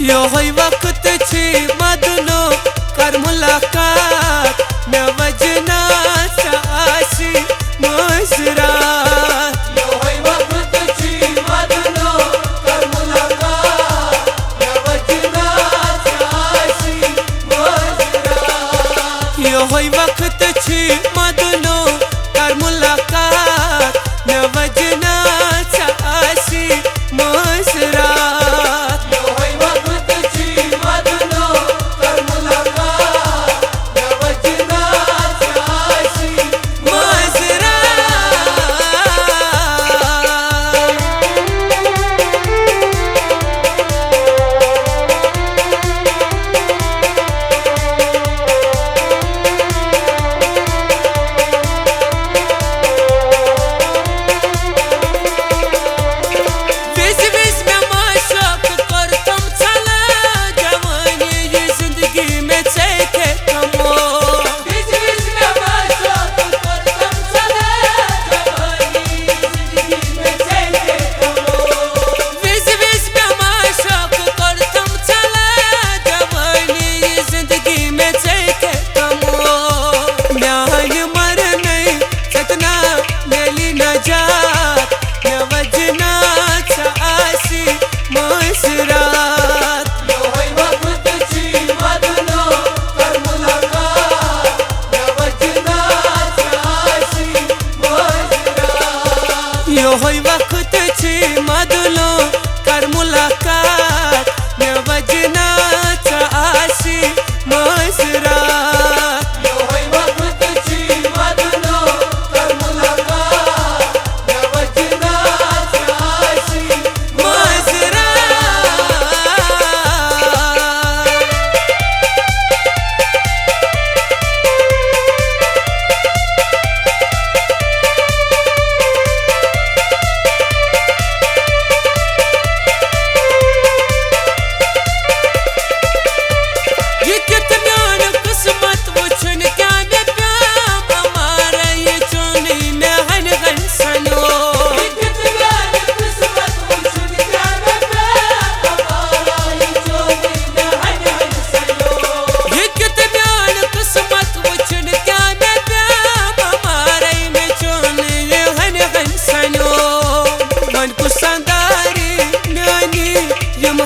योहै वक्त छी मदनो कर मुलाकात मे वजनाचा आशी मुजरात। योहै वक्त छी मदनो कर मुलाकात मे वजनाचा आशी मुजरात। योहै वक्त छी मदनो कर मुलाकात मे वजनाचा आशी मुजरात। योहै वक्त छी मदनो कर मुलाकात मे वजनाचा आशी योहै वक्त छी मदनो कर मुलाकात मे वजनाचा आशी मुजरात। योहै वक्त छी मदनो कर मुलाकात मे वजनाचा आशी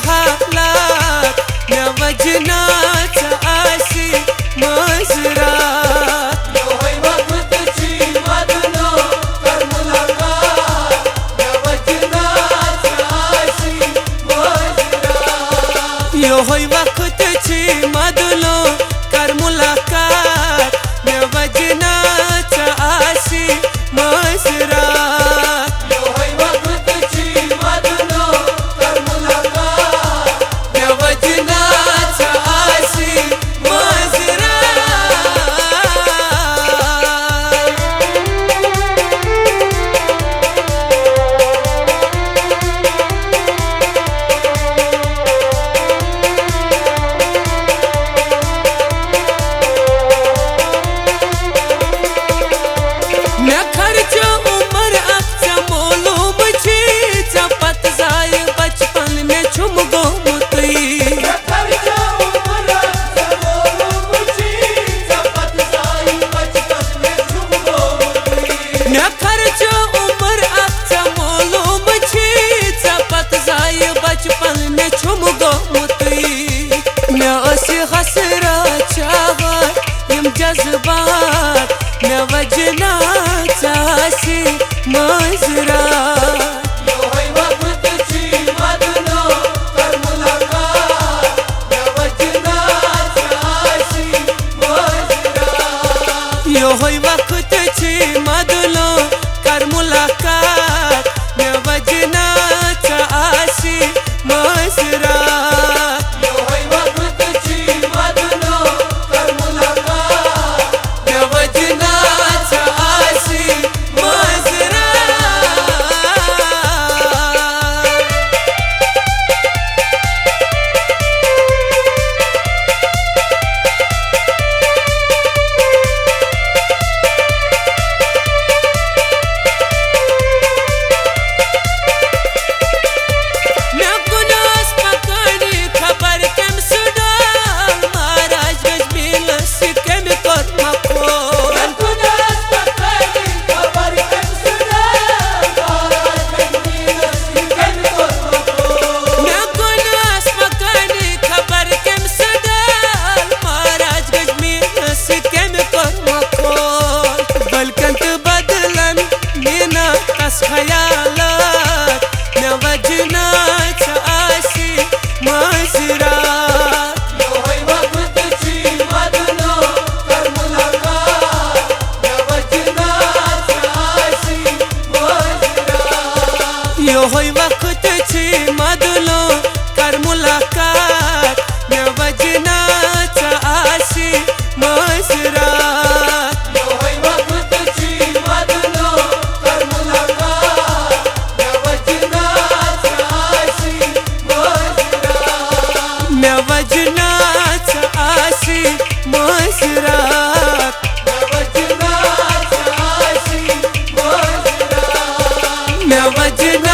हालात मे वजनाचा आशी मुजरात। योहै वक्त छी मदनो कर मुलाकात मे वजनाचा आशी मुजरात। योहै वक्त छी मदनो कर मुलाकात मे वजनाचा आशी मुजरात। योहै वक्त छी मदनो कर मुलाकात मे वजनाचा आशी मुजरात। मे खर्च उम्र अक्सा मालूम छी चपत जाय बचपन में छुम गोमती। खर्चा उम्र मालूम छी चपत जाई बचपन में झूम गोमती। मे खर्च उम्र अक्सा मालूम छी चपत जाय बचपन में छुम गोमती। मे असी हसरा चाहत यम जज्बात मे वजनाचा आशी मुजरात। योहै वक्त छी मदनो कर मुलाकात मे वजनाचा आशी मुजरात। योहै वक्त छी मदनो कर मुलाकात मे वजनाचा आशी मुजरात। मधलो कर मुलाकात म्या वजनाचा आशी मसरात होय वक्तची मधलो कर मुलाकात या वचनाचा आशी मसरात म्या वजनाचा आशी मसरात या वचनाचा आशी मसरात म्या वजना